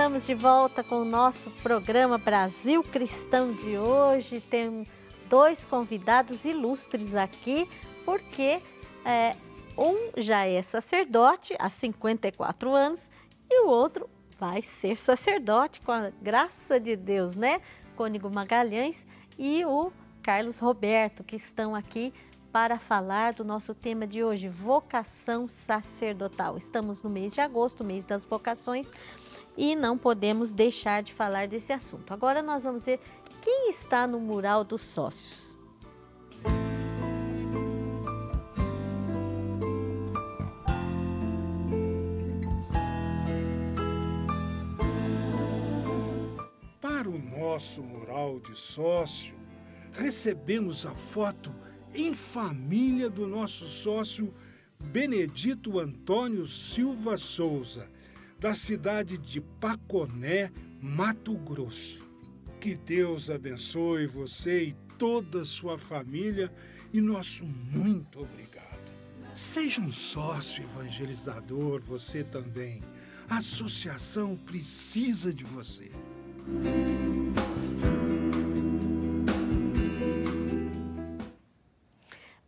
estamos de volta com o nosso programa Brasil Cristão de hoje. Tem dois convidados ilustres aqui, porque um já é sacerdote há 54 anos e o outro vai ser sacerdote, com a graça de Deus, né? Cônigo Magalhães e o Carlos Roberto, que estão aqui para falar do nosso tema de hoje, vocação sacerdotal. Estamos no mês de agosto, mês das vocações, e não podemos deixar de falar desse assunto. Agora nós vamos ver quem está no mural dos sócios. Para o nosso mural de sócio, recebemos a foto em família do nosso sócio Benedito Antônio Silva Souza, da cidade de Paconé, Mato Grosso. Que Deus abençoe você e toda a sua família e nosso muito obrigado. Seja um sócio evangelizador você também. A associação precisa de você.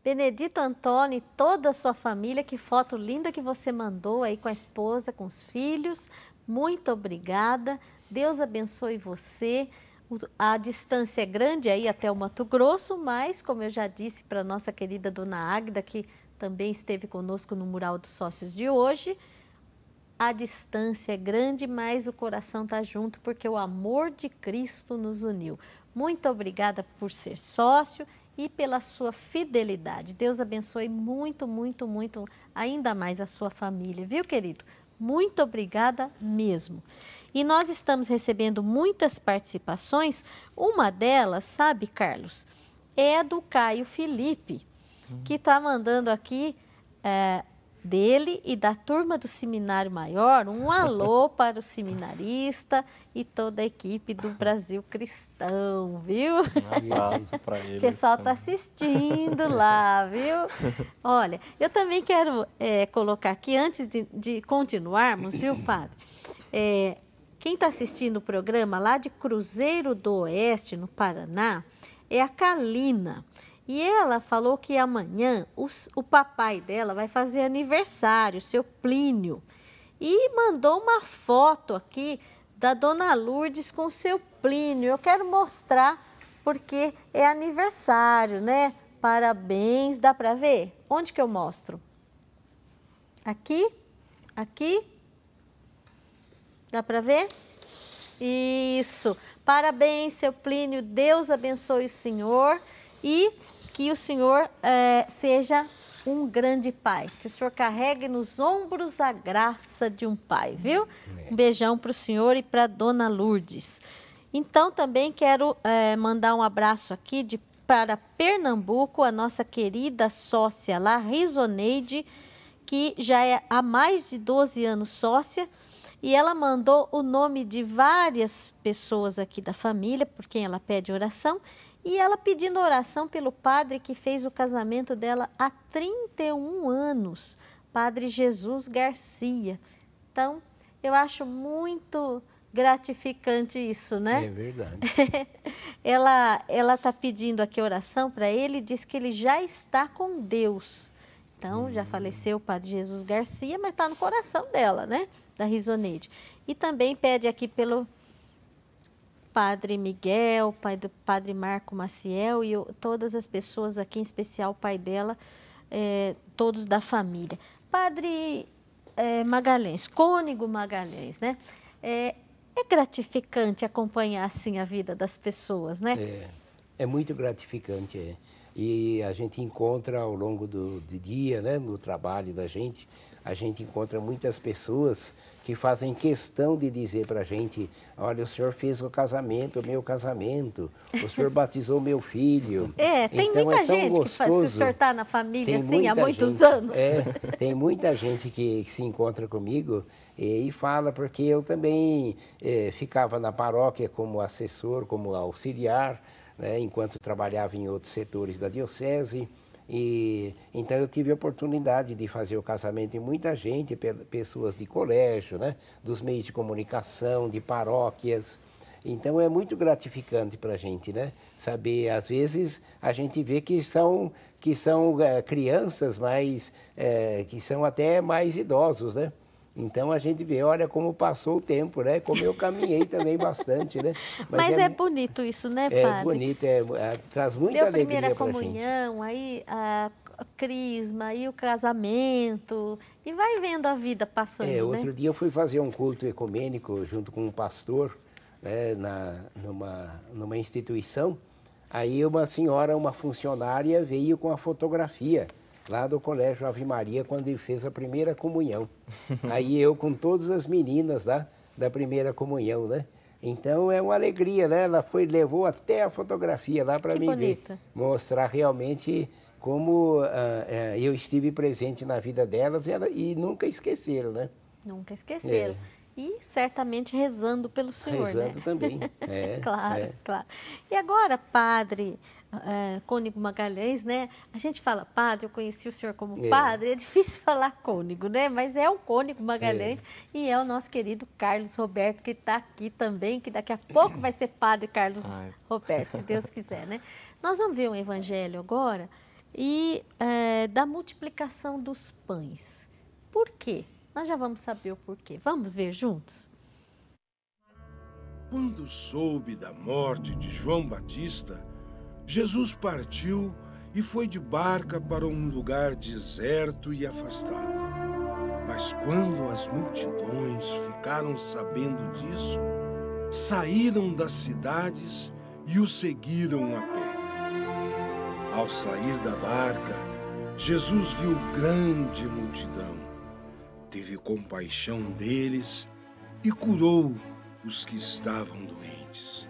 Benedito Antônio e toda a sua família, que foto linda que você mandou aí com a esposa, com os filhos. Muito obrigada. Deus abençoe você. A distância é grande aí até o Mato Grosso, mas como eu já disse para a nossa querida dona Águida, que também esteve conosco no Mural dos Sócios de hoje, a distância é grande, mas o coração está junto, porque o amor de Cristo nos uniu. Muito obrigada por ser sócio e pela sua fidelidade. Deus abençoe muito, muito, muito, ainda mais a sua família, viu, querido? Muito obrigada mesmo. E nós estamos recebendo muitas participações. Uma delas, sabe, Carlos, é do Caio Felipe, que está mandando aqui dele e da turma do Seminário Maior, um alô para o seminarista e toda a equipe do Brasil Cristão, viu? Um abraço para eles. O pessoal está assistindo lá, viu? Olha, eu também quero colocar aqui, antes de continuarmos, viu, padre? Quem está assistindo o programa lá de Cruzeiro do Oeste, no Paraná, é a Kalina. E ela falou que amanhã o papai dela vai fazer aniversário, seu Plínio. E mandou uma foto aqui da dona Lourdes com o seu Plínio. Eu quero mostrar porque é aniversário, né? Parabéns, dá para ver? Onde que eu mostro? Aqui? Aqui? Dá para ver? Isso. Parabéns, seu Plínio. Deus abençoe o senhor e que o senhor seja um grande pai, que o senhor carregue nos ombros a graça de um pai, viu? Um beijão para o senhor e para a dona Lourdes. Então, também quero mandar um abraço aqui para Pernambuco, a nossa querida sócia lá, Risoneide, que já é há mais de 12 anos sócia, e ela mandou o nome de várias pessoas aqui da família, por quem ela pede oração, e ela pedindo oração pelo padre que fez o casamento dela há 31 anos, Padre Jesus Garcia. Então, eu acho muito gratificante isso, né? É verdade. Ela está pedindo aqui oração para ele e diz que ele já está com Deus. Então, já faleceu o Padre Jesus Garcia, mas está no coração dela, né? Da Risoneide. E também pede aqui pelo Padre Miguel, pai do Padre Marco Maciel e todas as pessoas aqui, em especial o pai dela, todos da família. Padre Magalhães, Cônigo Magalhães, né? É gratificante acompanhar assim a vida das pessoas, né? É muito gratificante, E a gente encontra ao longo do dia, né, no trabalho da gente, a gente encontra muitas pessoas que fazem questão de dizer para a gente: olha, o senhor fez o meu casamento, o senhor batizou meu filho. Tem então, muita gente gostoso. Que faz, se o senhor está na família assim há muitos anos. Tem muita gente que se encontra comigo e fala, porque eu também ficava na paróquia como assessor, como auxiliar, né, enquanto trabalhava em outros setores da diocese. E então eu tive a oportunidade de fazer o casamento de muita gente, pessoas de colégio, né? Dos meios de comunicação, de paróquias. Então é muito gratificante para a gente, né? Saber, às vezes a gente vê que são crianças, mas que são até mais idosos, né? Então a gente vê, olha como passou o tempo, né? Como eu caminhei também bastante, né? Mas é bonito isso, né, padre? É bonito, traz muita Deu a alegria primeira para a gente. comunhão, aí a crisma, aí o casamento, e vai vendo a vida passando, né? Outro dia eu fui fazer um culto ecumênico junto com um pastor, né, numa instituição. Aí uma senhora, uma funcionária, veio com a fotografia lá do Colégio Ave Maria, quando ele fez a primeira comunhão. Aí eu com todas as meninas lá da primeira comunhão, né? Então é uma alegria, né? Ela levou até a fotografia lá para mim ver, mostrar realmente como eu estive presente na vida delas e nunca esqueceram, né? Nunca esqueceram. E certamente rezando pelo Senhor, rezando né? também. Claro, claro. E agora, padre Cônego Magalhães, né? A gente fala, padre, eu conheci o senhor como padre, é difícil falar cônego, né? Mas é o Cônego Magalhães e é o nosso querido Carlos Roberto, que está aqui também, que daqui a pouco vai ser padre Carlos Roberto, se Deus quiser, né? Nós vamos ver um evangelho agora e da multiplicação dos pães. Por quê? Nós já vamos saber o porquê. Vamos ver juntos? Quando soube da morte de João Batista, Jesus partiu e foi de barca para um lugar deserto e afastado. Mas quando as multidões ficaram sabendo disso, saíram das cidades e o seguiram a pé. Ao sair da barca, Jesus viu grande multidão. Teve compaixão deles e curou os que estavam doentes.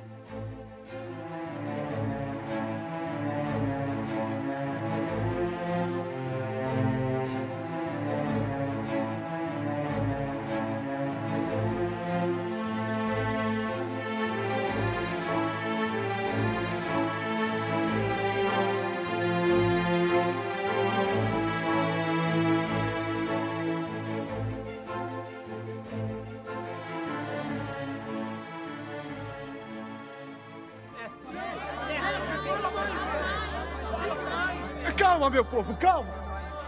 Calma, meu povo, calma.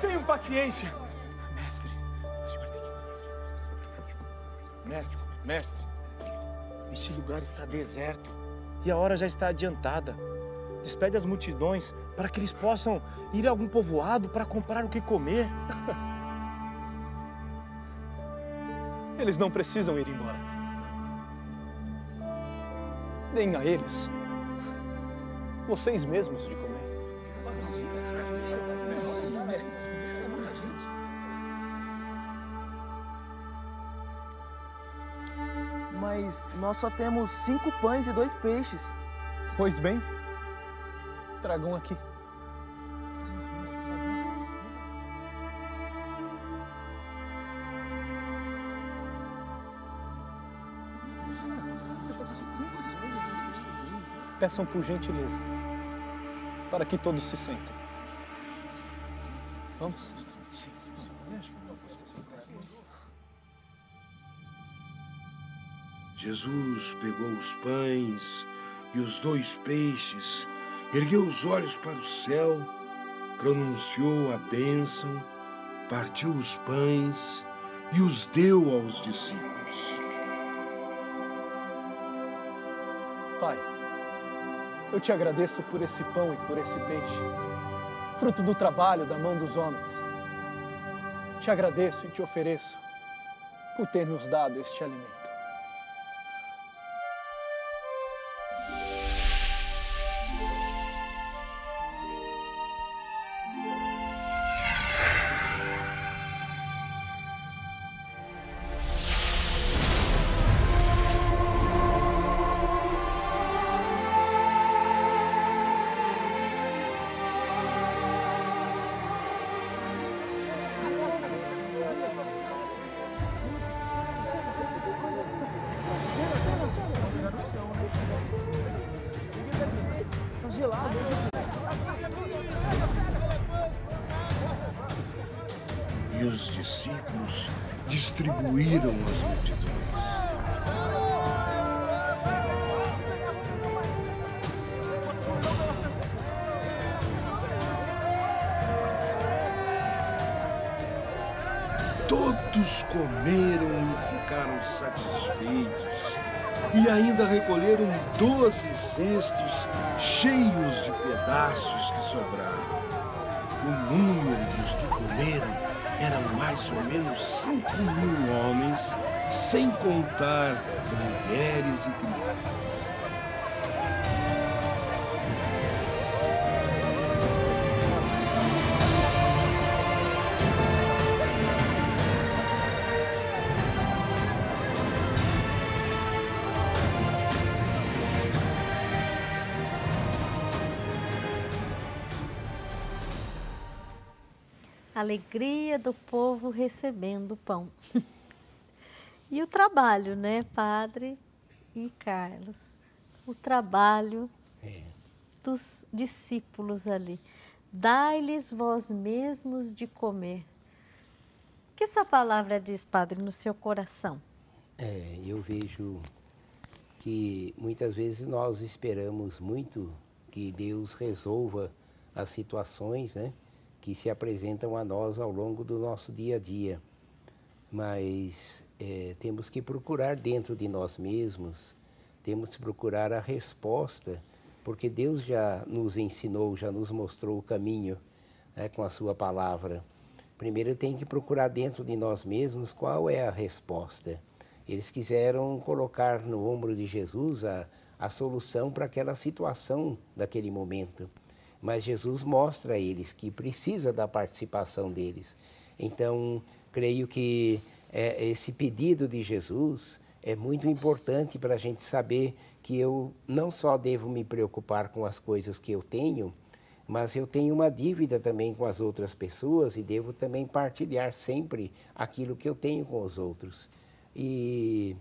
Tenham paciência. Mestre, o senhor tem que... Mestre, este lugar está deserto e a hora já está adiantada. Despede as multidões para que eles possam ir a algum povoado para comprar o que comer. Eles não precisam ir embora. Deem a eles vocês mesmos de comer. Mas nós só temos 5 pães e 2 peixes. Pois bem, tragam aqui. Peçam por gentileza, para que todos se sentem. Vamos? Jesus pegou os pães e os 2 peixes, ergueu os olhos para o céu, pronunciou a bênção, partiu os pães e os deu aos discípulos. Pai, eu te agradeço por esse pão e por esse peixe, fruto do trabalho da mão dos homens. Te agradeço e te ofereço por ter nos dado este alimento. E os discípulos distribuíram as multidões. Todos comeram e ficaram satisfeitos. E ainda recolheram 12 cestos cheios de pedaços que sobraram. O número dos que comeram era mais ou menos 5.000 homens, sem contar mulheres e crianças. Alegria do povo recebendo o pão. E o trabalho, né, Padre e Carlos? O trabalho dos discípulos ali. Dai-lhes vós mesmos de comer. O que essa palavra diz, Padre, no seu coração? Eu vejo que muitas vezes nós esperamos muito que Deus resolva as situações, né, que se apresentam a nós ao longo do nosso dia a dia. Mas temos que procurar dentro de nós mesmos, temos que procurar a resposta, porque Deus já nos ensinou, já nos mostrou o caminho, né, com a sua palavra. Primeiro tem que procurar dentro de nós mesmos qual é a resposta. Eles quiseram colocar no ombro de Jesus a solução para aquela situação daquele momento. Mas Jesus mostra a eles que precisa da participação deles. Então, creio que esse pedido de Jesus é muito importante para a gente saber que eu não só devo me preocupar com as coisas que eu tenho, mas eu tenho uma dívida também com as outras pessoas e devo também partilhar sempre aquilo que eu tenho com os outros. E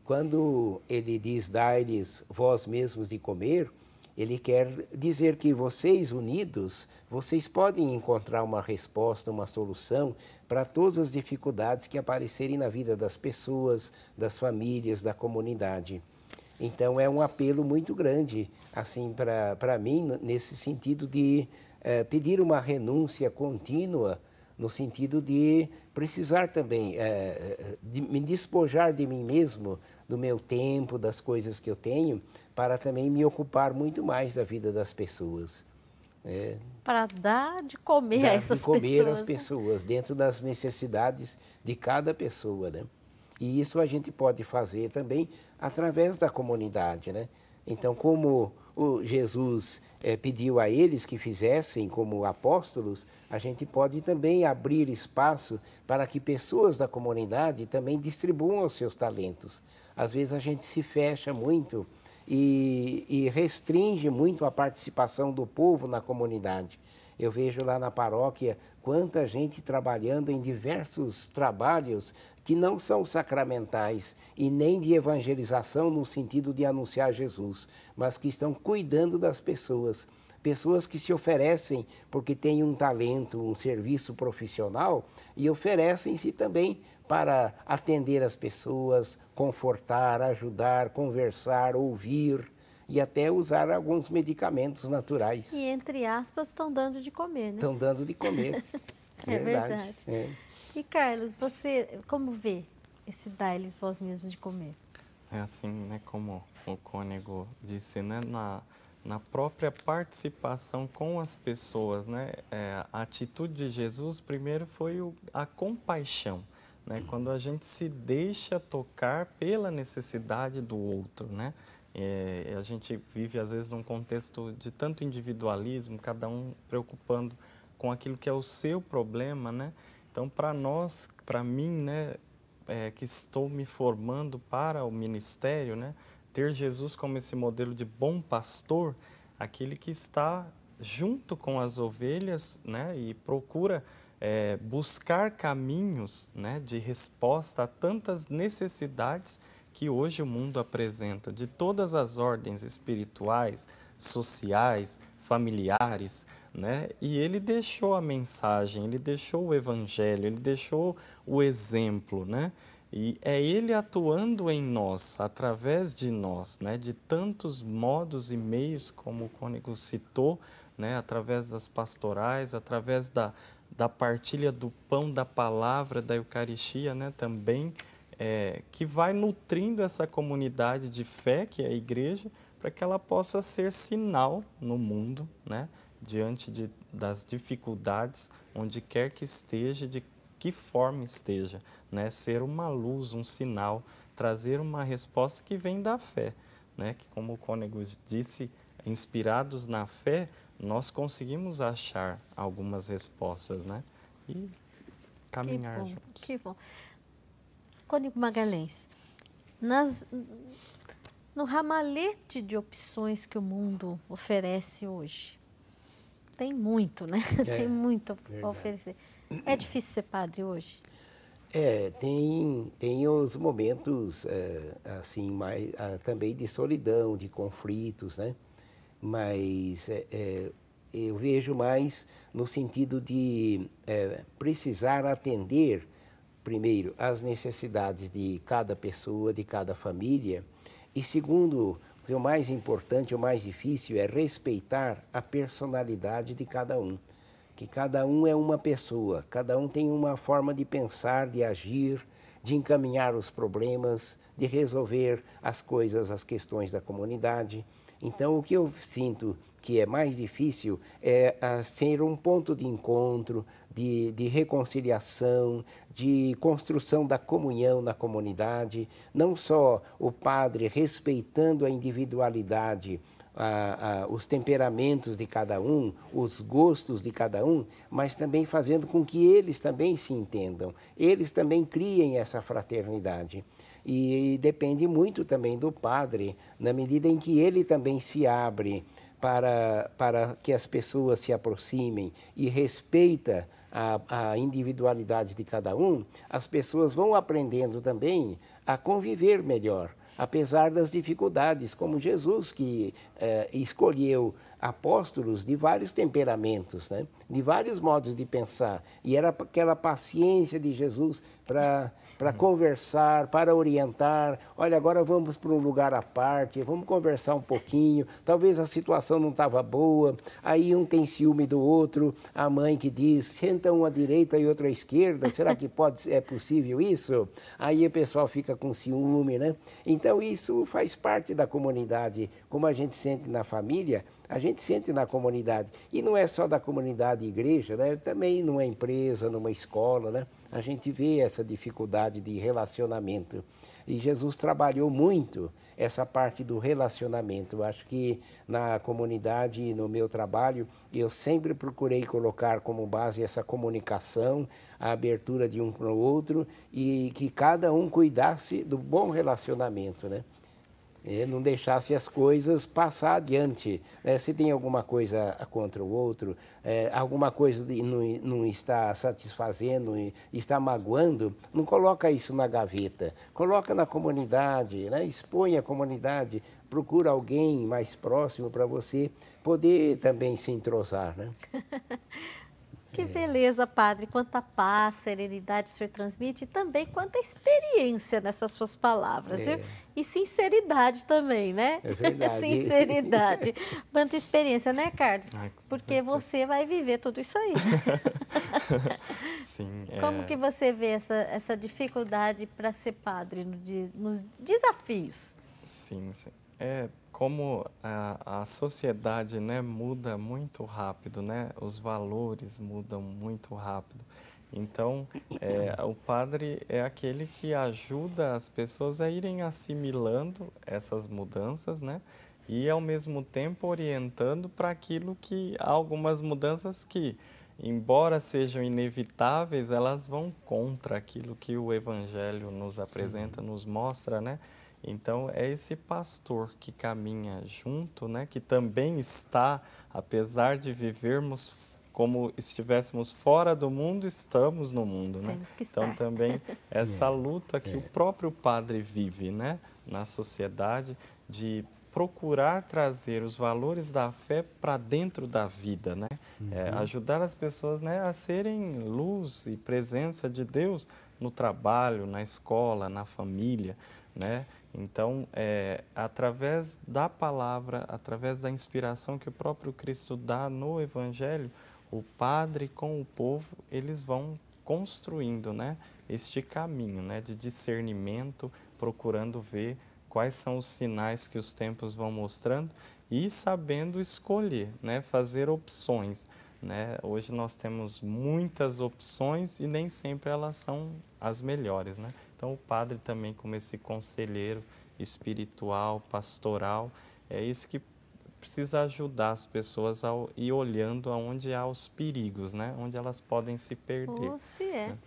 quando ele diz, dai-lhes vós mesmos de comer, ele quer dizer que vocês unidos, vocês podem encontrar uma resposta, uma solução para todas as dificuldades que aparecerem na vida das pessoas, das famílias, da comunidade. Então é um apelo muito grande, assim, para mim, nesse sentido de pedir uma renúncia contínua, no sentido de precisar também de me despojar de mim mesmo, do meu tempo, das coisas que eu tenho, para também me ocupar muito mais da vida das pessoas. Para dar de comer a essas pessoas. Dar de comer às pessoas, dentro das necessidades de cada pessoa, né? E isso a gente pode fazer também através da comunidade, né? Então, como o Jesus pediu a eles que fizessem como apóstolos, a gente pode também abrir espaço para que pessoas da comunidade também distribuam os seus talentos. Às vezes a gente se fecha muito e restringe muito a participação do povo na comunidade. Eu vejo lá na paróquia quanta gente trabalhando em diversos trabalhos que não são sacramentais e nem de evangelização no sentido de anunciar Jesus, mas que estão cuidando das pessoas. Pessoas que se oferecem porque têm um talento, um serviço profissional e oferecem-se também para atender as pessoas, confortar, ajudar, conversar, ouvir e até usar alguns medicamentos naturais. E, entre aspas, estão dando de comer, né? Estão dando de comer. É verdade. E, Carlos, você como vê esse dai-lhes vós mesmos de comer? É assim, né, como o Cônego disse, né, na própria participação com as pessoas, né? A atitude de Jesus, primeiro, foi a compaixão, né? Quando a gente se deixa tocar pela necessidade do outro, né? A gente vive, às vezes, num contexto de tanto individualismo, cada um preocupando com aquilo que é o seu problema, né? Então, para nós, para mim, né, que estou me formando para o ministério, né, ter Jesus como esse modelo de bom pastor, aquele que está junto com as ovelhas, né, e procura buscar caminhos, né, de resposta a tantas necessidades que hoje o mundo apresenta, de todas as ordens espirituais, sociais, familiares, né? E ele deixou a mensagem, ele deixou o evangelho, ele deixou o exemplo, né? E é ele atuando em nós, através de nós, né? De tantos modos e meios, como o cônego citou, né? Através das pastorais, através da partilha do pão, da palavra, da Eucaristia, né? Também, que vai nutrindo essa comunidade de fé, que é a igreja, para que ela possa ser sinal no mundo, né? Diante das dificuldades, onde quer que esteja, de que forma esteja, né? Ser uma luz, um sinal, trazer uma resposta que vem da fé, né? Que, como o cônego disse, inspirados na fé, nós conseguimos achar algumas respostas, né? E caminhar juntos. Que bom. Cônego Magalhães, no ramalhete de opções que o mundo oferece hoje, tem muito, né? Tem muito a oferecer. É difícil ser padre hoje? Tem os momentos, assim, mais, também de solidão, de conflitos, né? Mas eu vejo mais no sentido de precisar atender, primeiro, as necessidades de cada pessoa, de cada família, e segundo, o mais importante, o mais difícil é respeitar a personalidade de cada um. Que cada um é uma pessoa, cada um tem uma forma de pensar, de agir, de encaminhar os problemas, de resolver as coisas, as questões da comunidade. Então, o que eu sinto que é mais difícil é ser um ponto de encontro, de reconciliação, de construção da comunhão na comunidade, não só o padre respeitando a individualidade, os temperamentos de cada um, os gostos de cada um, mas também fazendo com que eles também se entendam, eles também criem essa fraternidade. E depende muito também do padre, na medida em que ele também se abre para que as pessoas se aproximem e respeita a individualidade de cada um, as pessoas vão aprendendo também a conviver melhor, apesar das dificuldades, como Jesus, que escolheu apóstolos de vários temperamentos, né? De vários modos de pensar. E era aquela paciência de Jesus para conversar, para orientar. Olha, agora vamos para um lugar à parte, vamos conversar um pouquinho. Talvez a situação não estava boa, aí um tem ciúme do outro, a mãe que diz, senta um à direita e outro à esquerda, será que é possível isso? Aí o pessoal fica com ciúme, né? Então isso faz parte da comunidade, como a gente sente na família, a gente sente na comunidade. E não é só da comunidade e igreja, né? Também numa empresa, numa escola, né? A gente vê essa dificuldade de relacionamento. E Jesus trabalhou muito essa parte do relacionamento. Eu acho que na comunidade e no meu trabalho, eu sempre procurei colocar como base essa comunicação, a abertura de um para o outro e que cada um cuidasse do bom relacionamento, né? Não deixasse as coisas passar adiante. Se tem alguma coisa contra o outro, alguma coisa não está satisfazendo, está magoando, não coloca isso na gaveta. Coloca na comunidade, né? Expõe a comunidade, procura alguém mais próximo para você poder também se entrosar, né? Que beleza, padre, quanta paz, serenidade o senhor transmite e também quanta experiência nessas suas palavras, viu? E sinceridade também, né? É verdade. Sinceridade. Quanta experiência, né, Carlos? Porque você vai viver tudo isso aí. Sim. Como que você vê essa dificuldade para ser padre nos desafios? Sim. Como a sociedade, né, muda muito rápido, né? Os valores mudam muito rápido. Então, o padre é aquele que ajuda as pessoas a irem assimilando essas mudanças, né? E, ao mesmo tempo, orientando para aquilo que há algumas mudanças que, embora sejam inevitáveis, elas vão contra aquilo que o Evangelho nos apresenta, nos mostra, né? Então, é esse pastor que caminha junto, né? Que também está, apesar de vivermos como estivéssemos fora do mundo, estamos no mundo, né? Temos que estar. Então, também essa luta que o próprio padre vive, né? Na sociedade, de procurar trazer os valores da fé para dentro da vida, né? Ajudar as pessoas, né, a serem luz e presença de Deus no trabalho, na escola, na família, né? Então, através da palavra, através da inspiração que o próprio Cristo dá no Evangelho, o padre com o povo, eles vão construindo, né, este caminho, né, de discernimento, procurando ver quais são os sinais que os tempos vão mostrando e sabendo escolher, né, fazer opções, né? Hoje nós temos muitas opções e nem sempre elas são as melhores, né? Então o padre também, como esse conselheiro espiritual, pastoral, é isso que precisa ajudar as pessoas a ir olhando aonde há os perigos, né? Onde elas podem se perder. Se é. Né?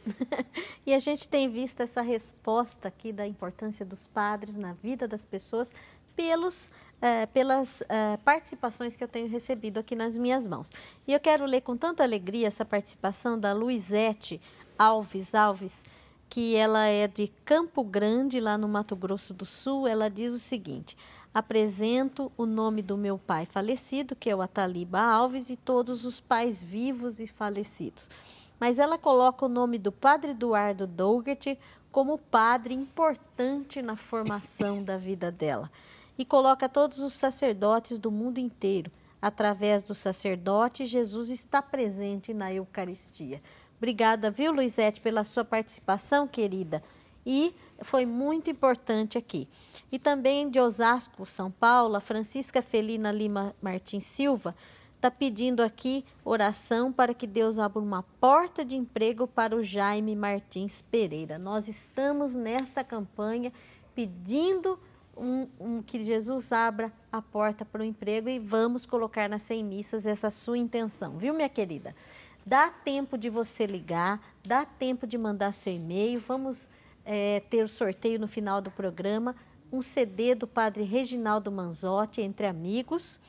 E a gente tem visto essa resposta aqui da importância dos padres na vida das pessoas pelas participações que eu tenho recebido aqui nas minhas mãos. E eu quero ler com tanta alegria essa participação da Luizete Alves, que ela é de Campo Grande, lá no Mato Grosso do Sul. Ela diz o seguinte: apresento o nome do meu pai falecido, que é o Ataliba Alves, e todos os pais vivos e falecidos. Mas ela coloca o nome do padre Eduardo Dougert como padre importante na formação da vida dela. E coloca todos os sacerdotes do mundo inteiro. Através do sacerdote, Jesus está presente na Eucaristia. Obrigada, viu, Luizete, pela sua participação, querida. E foi muito importante aqui. E também de Osasco, São Paulo, a Francisca Felina Lima Martins Silva está pedindo aqui oração para que Deus abra uma porta de emprego para o Jaime Martins Pereira. Nós estamos nesta campanha pedindo que Jesus abra a porta para o emprego e vamos colocar nas 100 missas essa sua intenção, viu, minha querida? Dá tempo de você ligar, dá tempo de mandar seu e-mail, vamos ter o sorteio no final do programa, um CD do padre Reginaldo Manzotti, Entre Amigos,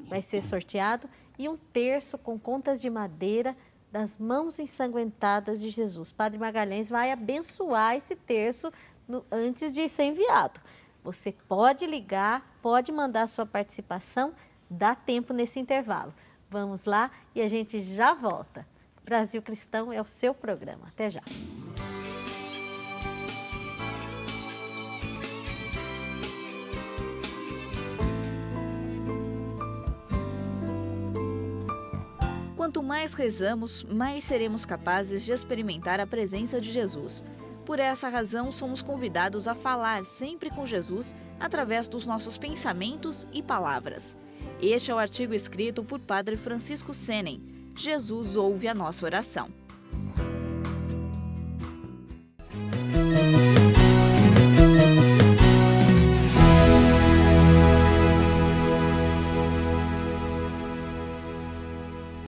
vai ser sorteado, e um terço com contas de madeira das mãos ensanguentadas de Jesus. Padre Magalhães vai abençoar esse terço antes de ser enviado. Você pode ligar, pode mandar sua participação, dá tempo nesse intervalo. Vamos lá e a gente já volta. Brasil Cristão é o seu programa. Até já. Quanto mais rezamos, mais seremos capazes de experimentar a presença de Jesus. Por essa razão, somos convidados a falar sempre com Jesus através dos nossos pensamentos e palavras. Este é o artigo escrito por Padre Francisco Senen. Jesus ouve a nossa oração.